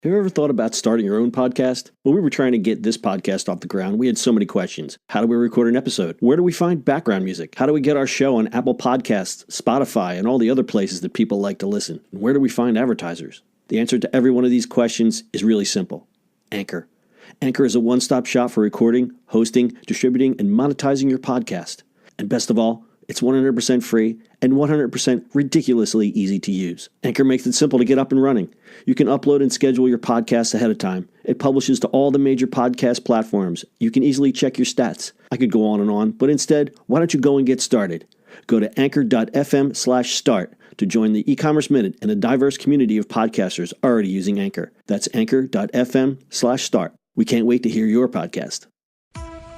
Have you ever thought about starting your own podcast? When we were trying to get this podcast off the ground, we had so many questions. How do we record an episode? Where do we find background music? How do we get our show on Apple Podcasts, Spotify, and all the other places that people like to listen? And where do we find advertisers? The answer to every one of these questions is really simple. Anchor. Anchor is a one-stop shop for recording, hosting, distributing, and monetizing your podcast. And best of all, it's 100% free and 100% ridiculously easy to use. Anchor makes it simple to get up and running. You can upload and schedule your podcasts ahead of time. It publishes to all the major podcast platforms. You can easily check your stats. I could go on, but instead, why don't you go and get started? Go to anchor.fm/start to join the e-commerce minute and a diverse community of podcasters already using Anchor. That's anchor.fm/start. We can't wait to hear your podcast.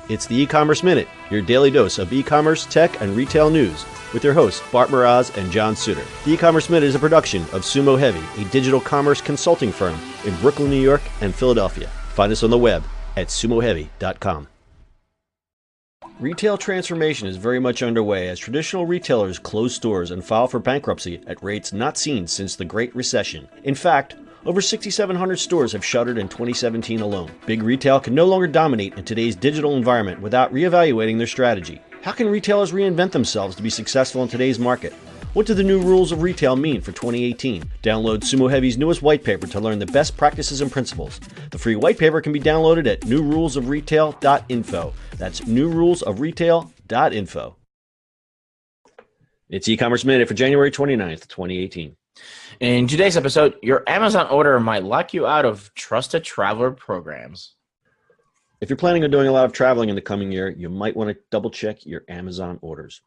It's the e-commerce minute, your daily dose of e-commerce, tech, and retail news with your hosts Bart Mraz and John Suter. The e-commerce minute is a production of Sumo Heavy, a digital commerce consulting firm in Brooklyn, New York, and Philadelphia. Find us on the web at sumoheavy.com. Retail transformation is very much underway as traditional retailers close stores and file for bankruptcy at rates not seen since the Great Recession. In fact, over 6,700 stores have shuttered in 2017 alone. Big retail can no longer dominate in today's digital environment without reevaluating their strategy. How can retailers reinvent themselves to be successful in today's market? What do the new rules of retail mean for 2018? Download Sumo Heavy's newest white paper to learn the best practices and principles. The free white paper can be downloaded at newrulesofretail.info. That's newrulesofretail.info. It's e-commerce minute for January 29th, 2018. In today's episode, your Amazon order might lock you out of trusted traveler programs. If you're planning on doing a lot of traveling in the coming year, you might want to double-check your Amazon orders.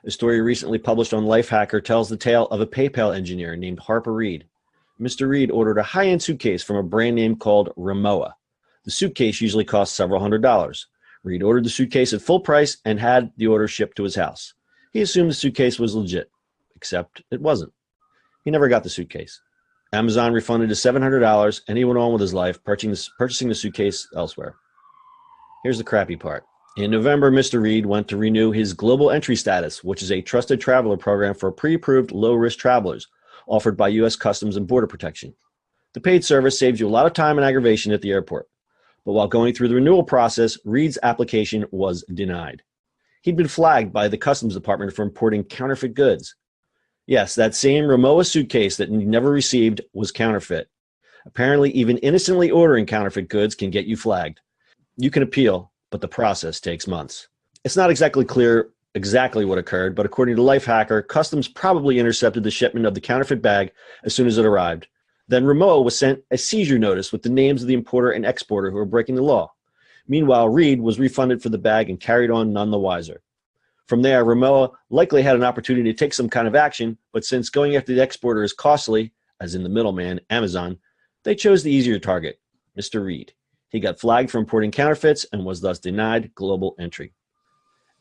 A story recently published on Lifehacker tells the tale of a PayPal engineer named Harper Reed. Mr. Reed ordered a high-end suitcase from a brand name called Rimowa. The suitcase usually costs several $100s. Reed ordered the suitcase at full price and had the order shipped to his house. He assumed the suitcase was legit, except it wasn't. He never got the suitcase. Amazon refunded his $700, and he went on with his life, purchasing the suitcase elsewhere. Here's the crappy part. In November, Mr. Reed went to renew his Global Entry status, which is a trusted traveler program for pre-approved low-risk travelers offered by U.S. Customs and Border Protection. The paid service saves you a lot of time and aggravation at the airport. But while going through the renewal process, Reed's application was denied. He'd been flagged by the Customs Department for importing counterfeit goods. Yes, that same Rimowa suitcase that you never received was counterfeit. Apparently, even innocently ordering counterfeit goods can get you flagged. You can appeal, but the process takes months. It's not exactly clear exactly what occurred, but according to Lifehacker, Customs probably intercepted the shipment of the counterfeit bag as soon as it arrived. Then Rimowa was sent a seizure notice with the names of the importer and exporter who were breaking the law. Meanwhile, Reed was refunded for the bag and carried on none the wiser. From there, Rimowa likely had an opportunity to take some kind of action, but since going after the exporter is costly, as in the middleman, Amazon, they chose the easier target, Mr. Reed. He got flagged for importing counterfeits and was thus denied global entry.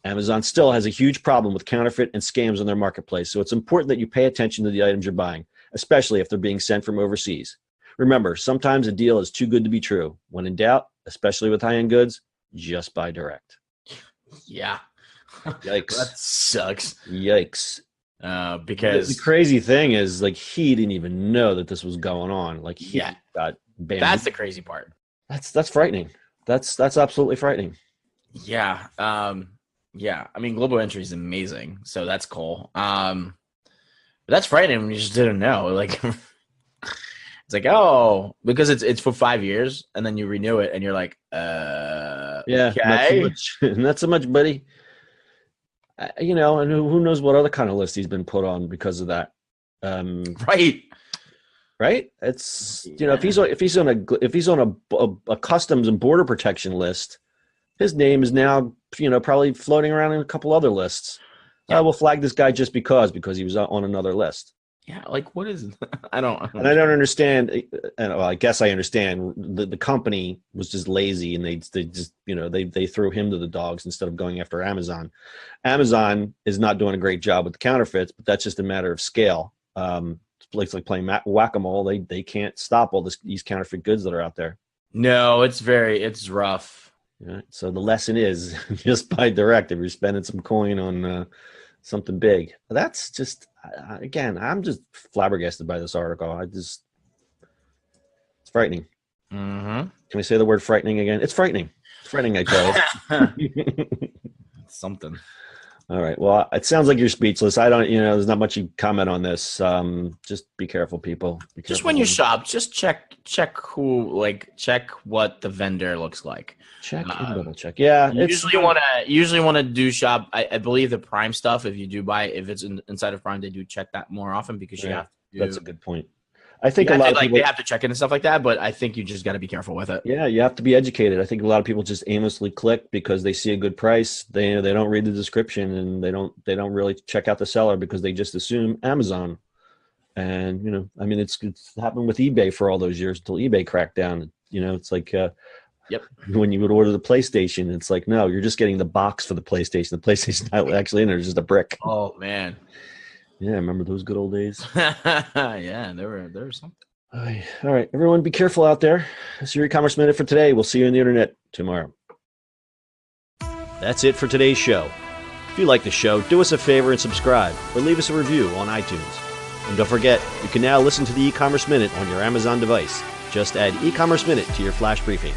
Amazon still has a huge problem with counterfeit and scams on their marketplace, so it's important that you pay attention to the items you're buying, especially if they're being sent from overseas. Remember, sometimes a deal is too good to be true. When in doubt, especially with high-end goods, just buy direct. Yeah. Yikes. That sucks. Yikes. Because the crazy thing is, like, he didn't even know that this was going on. Like, he Yeah. got banned. That's the crazy part. That's frightening. That's absolutely frightening. Yeah. Yeah. I mean, global entry is amazing, so that's cool. But that's frightening when you just didn't know. Like, it's like, oh, because it's for 5 years, and then you renew it, and you're like, Yeah, okay. not so much, buddy. And who knows what other kind of list he's been put on because of that. Right. Right? It's if he's on a customs and border protection list, his name is now probably floating around in a couple other lists. Yeah. We'll flag this guy just because he was on another list. Yeah, like what is I don't understand. And well, I guess I understand. The company was just lazy, and they just they threw him to the dogs instead of going after Amazon. Amazon is not doing a great job with the counterfeits, but that's just a matter of scale. It's like playing whack-a-mole. They can't stop all these counterfeit goods that are out there. No, it's rough. Yeah, so the lesson is just buy direct if you're spending some coin on something big. That's just, again, I'm just flabbergasted by this article. It's frightening. Mm-hmm. Can we say the word frightening again? It's frightening. It's frightening, I tell you. Something. All right. Well, it sounds like you're speechless. I don't, there's not much you can comment on this. Just be careful, people. Be Just careful when you shop, just check what the vendor looks like. Check and double check. Yeah. You usually want to do shop. I believe the Prime stuff, if you do buy it, if it's inside of Prime, they do check that more often because you have to. That's a good point. I think a lot of people, they have to check in and stuff like that, but I think you just got to be careful with it. Yeah, you have to be educated. I think a lot of people just aimlessly click because they see a good price. They don't read the description and they don't really check out the seller because they just assume Amazon. And I mean, it's happened with eBay for all those years until eBay cracked down. It's like Yep. When you would order the PlayStation, it's like, no, you're just getting the box for the PlayStation. The PlayStation's not actually in there; it's just a brick. Oh man. Yeah, remember those good old days? Yeah, there were something. All right, everyone, be careful out there. That's your e-commerce minute for today. We'll see you on the internet tomorrow. That's it for today's show. If you like the show, do us a favor and subscribe or leave us a review on iTunes. And don't forget, you can now listen to the e-commerce minute on your Amazon device. Just add e-commerce minute to your flash briefing.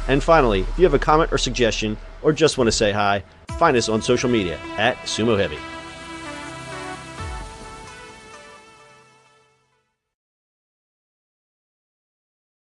And finally, if you have a comment or suggestion or just want to say hi, find us on social media @Sumo Heavy.